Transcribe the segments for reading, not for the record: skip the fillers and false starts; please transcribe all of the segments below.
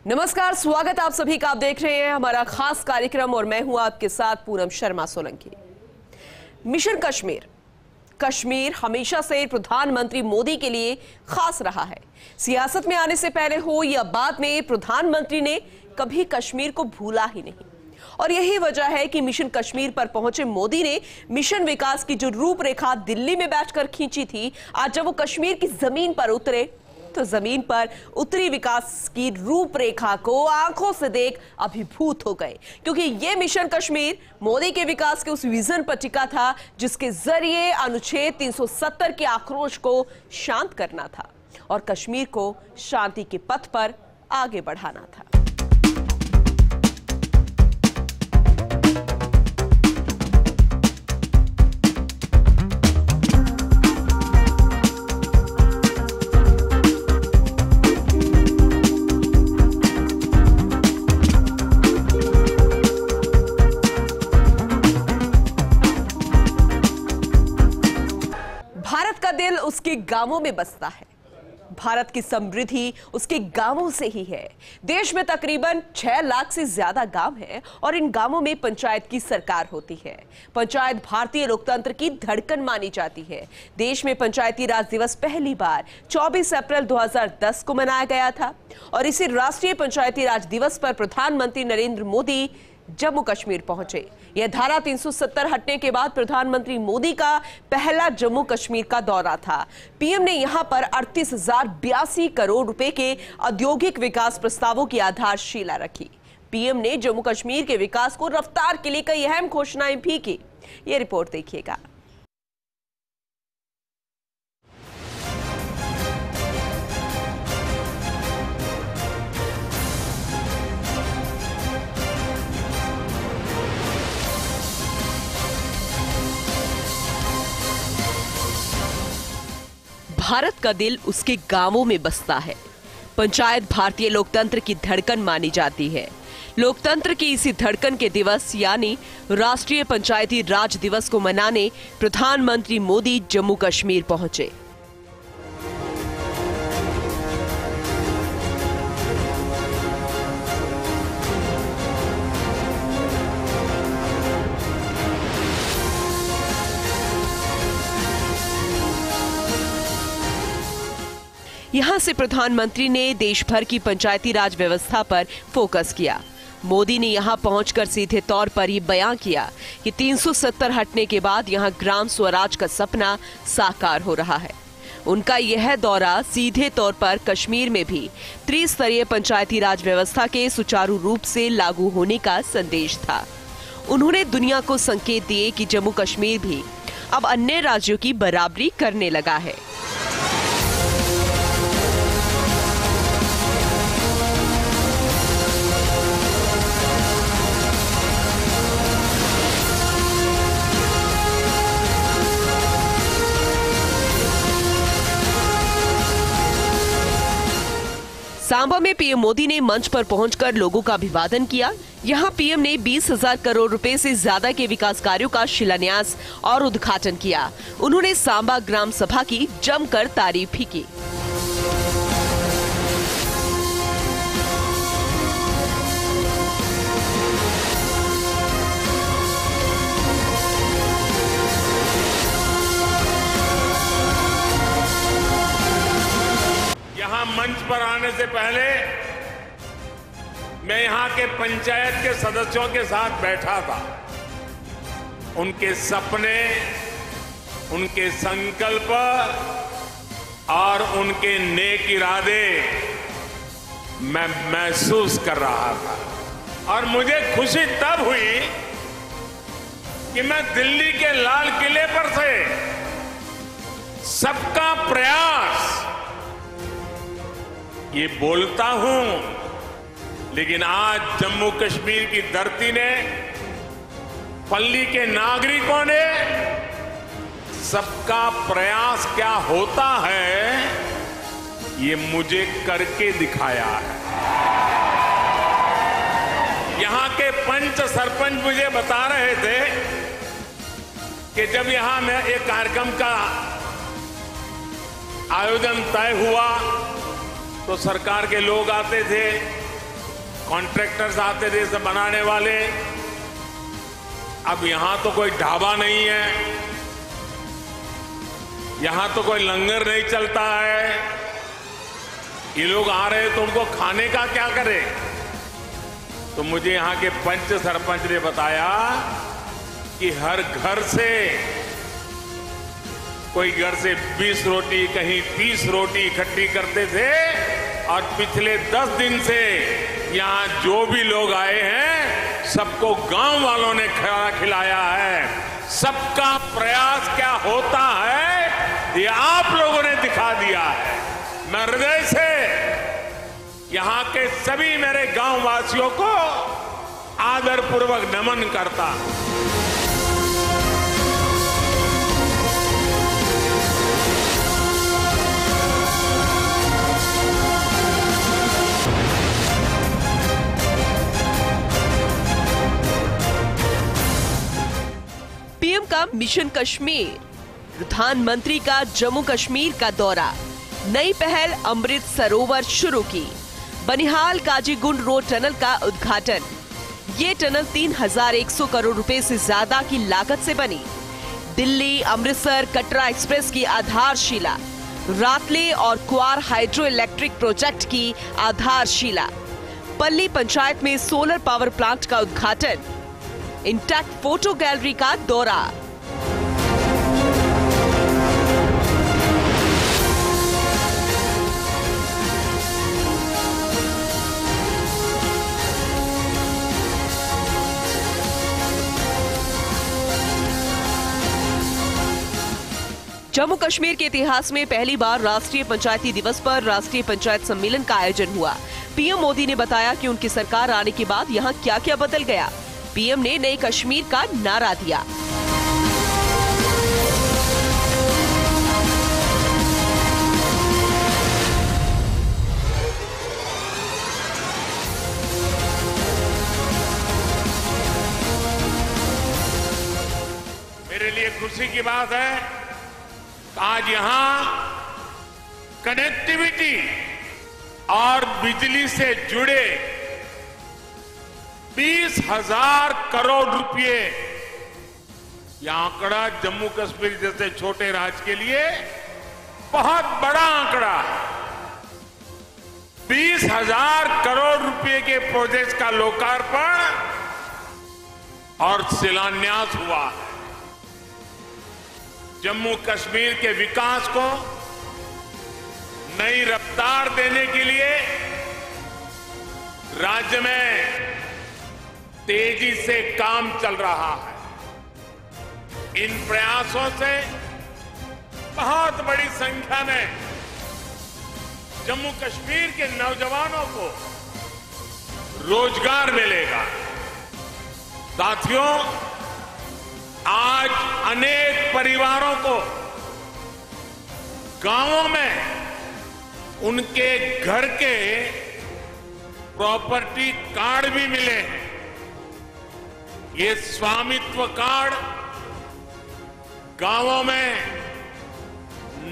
नमस्कार, स्वागत आप सभी का। आप देख रहे हैं हमारा खास कार्यक्रम और मैं हूं आपके साथ पूनम शर्मा सोलंकी। मिशन कश्मीर। कश्मीर हमेशा से प्रधानमंत्री मोदी के लिए खास रहा है। सियासत में आने से पहले हो या बाद में, प्रधानमंत्री ने कभी कश्मीर को भूला ही नहीं। और यही वजह है कि मिशन कश्मीर पर पहुंचे मोदी ने मिशन विकास की जो रूपरेखा दिल्ली में बैठकर खींची थी, आज जब वो कश्मीर की जमीन पर उतरे तो जमीन पर उत्तरी विकास की रूपरेखा को आंखों से देख अभिभूत हो गए, क्योंकि यह मिशन कश्मीर मोदी के विकास के उस विजन पर टिका था जिसके जरिए अनुच्छेद 370 के आक्रोश को शांत करना था और कश्मीर को शांति के पथ पर आगे बढ़ाना था। भारत का दिल उसके गांवों में बसता है। भारत की समृद्धि उसके गांवों से ही है। देश में तकरीबन 6 लाख से ज्यादा गांव हैं और इन गांवों में पंचायत की सरकार होती है। पंचायत भारतीय लोकतंत्र की धड़कन मानी जाती है। देश में पंचायती राज दिवस पहली बार 24 अप्रैल 2010 को मनाया गया था और इसी राष्ट्रीय पंचायती राज दिवस पर प्रधानमंत्री नरेंद्र मोदी जम्मू कश्मीर पहुंचे। यह धारा 370 हटने के बाद प्रधानमंत्री मोदी का पहला जम्मू कश्मीर का दौरा था। पीएम ने यहां पर 38,082 करोड़ रुपए के औद्योगिक विकास प्रस्तावों की आधारशिला रखी। पीएम ने जम्मू कश्मीर के विकास को रफ्तार के लिए कई अहम घोषणाएं भी की। यह रिपोर्ट देखिएगा। भारत का दिल उसके गांवों में बसता है। पंचायत भारतीय लोकतंत्र की धड़कन मानी जाती है। लोकतंत्र की इसी धड़कन के दिवस यानी राष्ट्रीय पंचायती राज दिवस को मनाने प्रधानमंत्री मोदी जम्मू कश्मीर पहुंचे। यहां से प्रधानमंत्री ने देश भर की पंचायती राज व्यवस्था पर फोकस किया। मोदी ने यहां पहुंचकर सीधे तौर पर यह बयां किया कि 370 हटने के बाद यहां ग्राम स्वराज का सपना साकार हो रहा है। उनका यह दौरा सीधे तौर पर कश्मीर में भी त्रिस्तरीय पंचायती राज व्यवस्था के सुचारू रूप से लागू होने का संदेश था। उन्होंने दुनिया को संकेत दिए कि जम्मू कश्मीर भी अब अन्य राज्यों की बराबरी करने लगा है। सांबा में पीएम मोदी ने मंच पर पहुंचकर लोगों का अभिवादन किया। यहां पीएम ने 20,000 करोड़ रुपए से ज्यादा के विकास कार्यों का शिलान्यास और उद्घाटन किया। उन्होंने सांबा ग्राम सभा की जमकर तारीफ भी की। मंच पर आने से पहले मैं यहां के पंचायत के सदस्यों के साथ बैठा था। उनके सपने, उनके संकल्प और उनके नेक इरादे मैं महसूस कर रहा था और मुझे खुशी तब हुई कि मैं दिल्ली के लाल किले पर से सबका प्रयास ये बोलता हूं, लेकिन आज जम्मू कश्मीर की धरती ने, पल्ली के नागरिकों ने सबका प्रयास क्या होता है ये मुझे करके दिखाया है। यहां के पंच सरपंच मुझे बता रहे थे कि जब यहां में एक कार्यक्रम का आयोजन तय हुआ तो सरकार के लोग आते थे, कॉन्ट्रैक्टर्स आते थे सब बनाने वाले। अब यहां तो कोई ढाबा नहीं है, यहां तो कोई लंगर नहीं चलता है। ये लोग आ रहे तो उनको खाने का क्या करें? तो मुझे यहां के पंच सरपंच ने बताया कि हर घर से कोई घर से 20 रोटी कहीं 30 रोटी इकट्ठी करते थे और पिछले 10 दिन से यहां जो भी लोग आए हैं सबको गांव वालों ने खाना खिलाया है। सबका प्रयास क्या होता है ये आप लोगों ने दिखा दिया है। मैं हृदय से यहां के सभी मेरे गांव वासियों को आदरपूर्वक नमन करता हूं। पीएम का मिशन कश्मीर, प्रधानमंत्री का जम्मू कश्मीर का दौरा, नई पहल अमृत सरोवर शुरू की, बनिहाल काजीगुंड रोड टनल का उद्घाटन। ये टनल 3100 करोड़ रुपए से ज्यादा की लागत से बनी। दिल्ली अमृतसर कटरा एक्सप्रेस की आधारशिला, रातले और क्वार हाइड्रो इलेक्ट्रिक प्रोजेक्ट की आधारशिला, पल्ली पंचायत में सोलर पावर प्लांट का उद्घाटन, इंटैक्ट फोटो गैलरी का दौरा। जम्मू कश्मीर के इतिहास में पहली बार राष्ट्रीय पंचायती दिवस पर राष्ट्रीय पंचायत सम्मेलन का आयोजन हुआ। पीएम मोदी ने बताया कि उनकी सरकार आने के बाद यहां क्या क्या बदल गया। पीएम ने नए कश्मीर का नारा दिया। मेरे लिए खुशी की बात है आज यहां कनेक्टिविटी और बिजली से जुड़े 20,000 करोड़ रुपए, यह आंकड़ा जम्मू कश्मीर जैसे छोटे राज्य के लिए बहुत बड़ा आंकड़ा है। 20,000 करोड़ रुपए के प्रोजेक्ट का लोकार्पण और शिलान्यास हुआ है। जम्मू कश्मीर के विकास को नई रफ्तार देने के लिए राज्य में तेजी से काम चल रहा है। इन प्रयासों से बहुत बड़ी संख्या में जम्मू कश्मीर के नौजवानों को रोजगार मिलेगा। साथियों, आज अनेक परिवारों को गांवों में उनके घर के प्रॉपर्टी कार्ड भी मिले हैं। ये स्वामित्व कार्ड गांवों में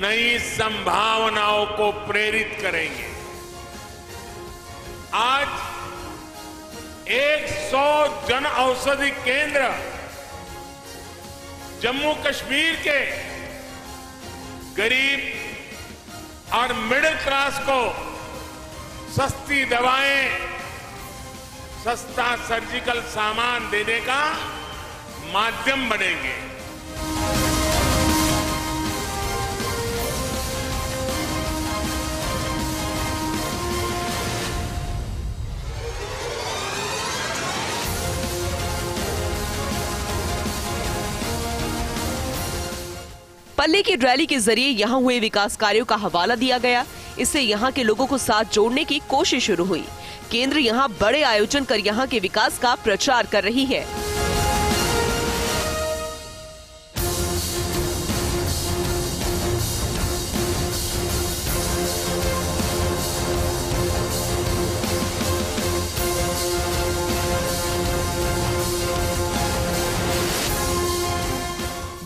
नई संभावनाओं को प्रेरित करेंगे। आज 100 जन औषधि केंद्र जम्मू कश्मीर के गरीब और मिडिल क्लास को सस्ती दवाएं, सस्ता सर्जिकल सामान देने का माध्यम बनेंगे। पल्ले की रैली के जरिए यहां हुए विकास कार्यों का हवाला दिया गया। इससे यहां के लोगों को साथ जोड़ने की कोशिश शुरू हुई। केंद्र यहां बड़े आयोजन कर यहां के विकास का प्रचार कर रही है।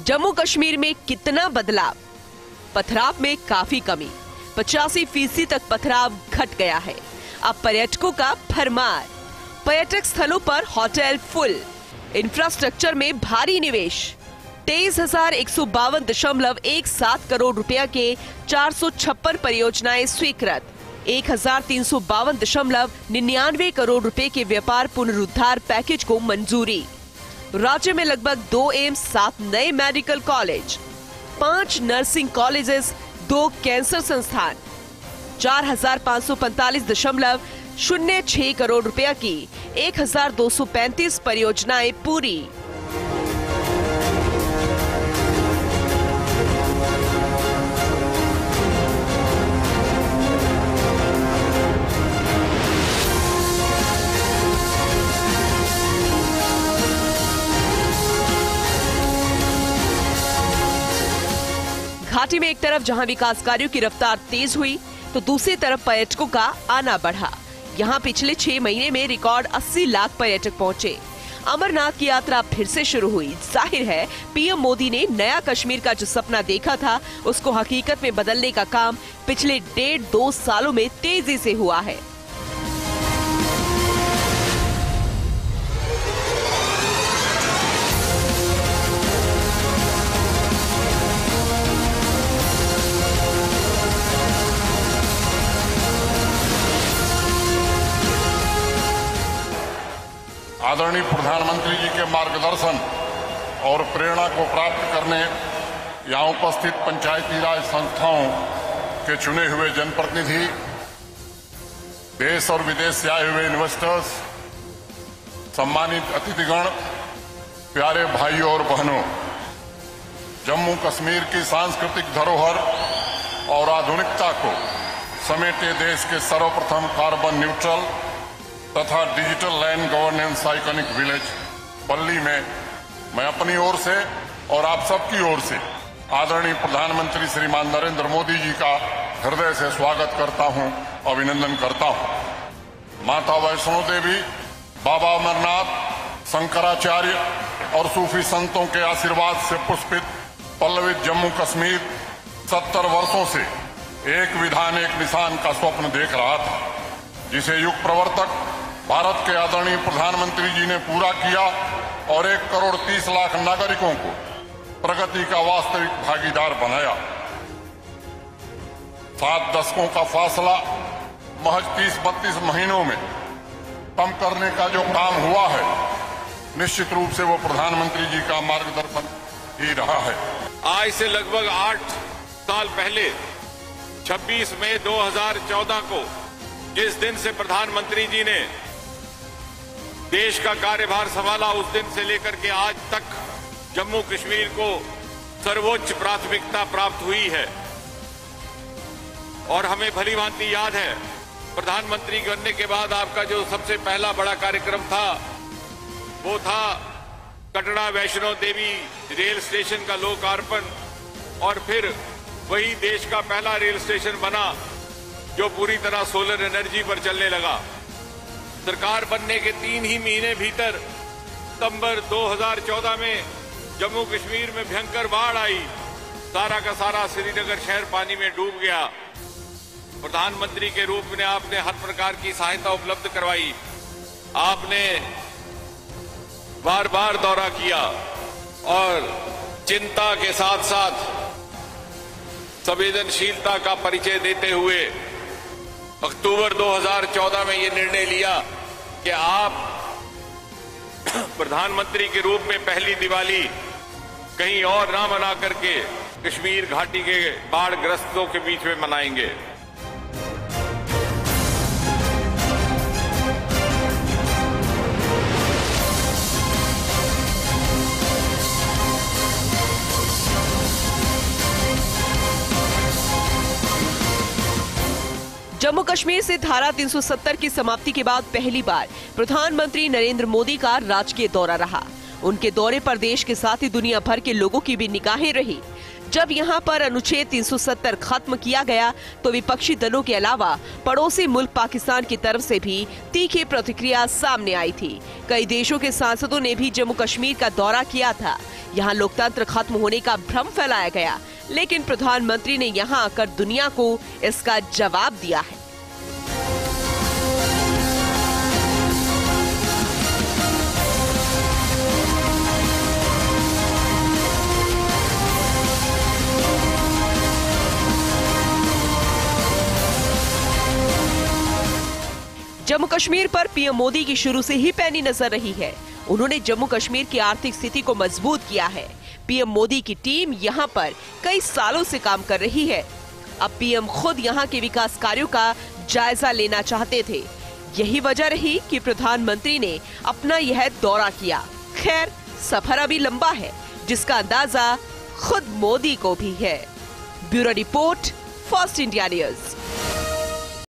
जम्मू कश्मीर में कितना बदलाव? पथराव में काफी कमी, 85% तक पथराव घट गया है। अब पर्यटकों का भरमार। पर्यटक स्थलों पर होटल फुल, इंफ्रास्ट्रक्चर में भारी निवेश। 23,152.17 करोड़ रुपया के 456 परियोजनाएं स्वीकृत। 1,352.99 करोड़ रुपए के व्यापार पुनरुद्धार पैकेज को मंजूरी। राज्य में लगभग 2 एम्स, 7 नए medical college, 5 nursing colleges, 2 cancer संस्थान। 4,545.06 करोड़ रुपया की 1,235 परियोजनाएं पूरी। घाटी में एक तरफ जहां विकास कार्यों की रफ्तार तेज हुई, तो दूसरी तरफ पर्यटकों का आना बढ़ा। यहां पिछले 6 महीने में रिकॉर्ड 80 लाख पर्यटक पहुंचे। अमरनाथ की यात्रा फिर से शुरू हुई। जाहिर है पीएम मोदी ने नया कश्मीर का जो सपना देखा था, उसको हकीकत में बदलने का काम पिछले 1.5-2 सालों में तेजी से हुआ है। आदरणीय प्रधानमंत्री जी के मार्गदर्शन और प्रेरणा को प्राप्त करने यहाँ उपस्थित पंचायती राज संस्थाओं के चुने हुए जनप्रतिनिधि, देश और विदेश से आए हुए इन्वेस्टर्स, सम्मानित अतिथिगण, प्यारे भाइयों और बहनों, जम्मू कश्मीर की सांस्कृतिक धरोहर और आधुनिकता को समेटे देश के सर्वप्रथम कार्बन न्यूट्रल तथा digital land governance iconic village पल्ली में मैं अपनी ओर से और आप सबकी ओर से आदरणीय प्रधानमंत्री श्रीमान नरेंद्र मोदी जी का हृदय से स्वागत करता हूं, अभिनंदन करता हूं। माता वैष्णो देवी, बाबा अमरनाथ, शंकराचार्य और सूफी संतों के आशीर्वाद से पुष्पित पल्लवित जम्मू कश्मीर 70 वर्षों से एक विधान एक निशान का स्वप्न देख रहा था, जिसे युग प्रवर्तक भारत के आदरणीय प्रधानमंत्री जी ने पूरा किया और 1,30,00,000 नागरिकों को प्रगति का वास्तविक भागीदार बनाया। 7 दशकों का फासला महज 30-32 महीनों में कम करने का जो काम हुआ है, निश्चित रूप से वो प्रधानमंत्री जी का मार्गदर्शन ही रहा है। आज से लगभग 8 साल पहले 26 मई 2014 को जिस दिन से प्रधानमंत्री जी ने देश का कार्यभार संभाला, उस दिन से लेकर के आज तक जम्मू कश्मीर को सर्वोच्च प्राथमिकता प्राप्त हुई है। और हमें भली भांति याद है, प्रधानमंत्री बनने के बाद आपका जो सबसे पहला बड़ा कार्यक्रम था, वो था कटरा वैष्णो देवी रेल स्टेशन का लोकार्पण। और फिर वही देश का पहला रेल स्टेशन बना जो पूरी तरह सोलर एनर्जी पर चलने लगा। सरकार बनने के 3 ही महीने भीतर सितंबर 2014 में जम्मू कश्मीर में भयंकर बाढ़ आई। सारा का सारा श्रीनगर शहर पानी में डूब गया। प्रधानमंत्री के रूप में आपने हर प्रकार की सहायता उपलब्ध करवाई। आपने बार बार दौरा किया और चिंता के साथ साथ संवेदनशीलता का परिचय देते हुए अक्टूबर 2014 में ये निर्णय लिया कि आप प्रधानमंत्री के रूप में पहली दिवाली कहीं और ना मना करके कश्मीर घाटी के बाढ़ ग्रस्तों के बीच में मनाएंगे। जम्मू कश्मीर से धारा 370 की समाप्ति के बाद पहली बार प्रधानमंत्री नरेंद्र मोदी का राजकीय दौरा रहा। उनके दौरे पर देश के साथ ही दुनिया भर के लोगों की भी निगाहें रही। जब यहां पर अनुच्छेद 370 खत्म किया गया तो विपक्षी दलों के अलावा पड़ोसी मुल्क पाकिस्तान की तरफ से भी तीखी प्रतिक्रिया सामने आई थी। कई देशों के सांसदों ने भी जम्मू कश्मीर का दौरा किया था। यहाँ लोकतंत्र खत्म होने का भ्रम फैलाया गया, लेकिन प्रधानमंत्री ने यहाँ आकर दुनिया को इसका जवाब दिया है। जम्मू कश्मीर पर पीएम मोदी की शुरू से ही पैनी नजर रही है। उन्होंने जम्मू कश्मीर की आर्थिक स्थिति को मजबूत किया है। पीएम मोदी की टीम यहां पर कई सालों से काम कर रही है। अब पीएम खुद यहां के विकास कार्यों का जायजा लेना चाहते थे। यही वजह रही कि प्रधानमंत्री ने अपना यह दौरा किया। खैर, सफर अभी लंबा है, जिसका अंदाजा खुद मोदी को भी है। Bureau report, first India news.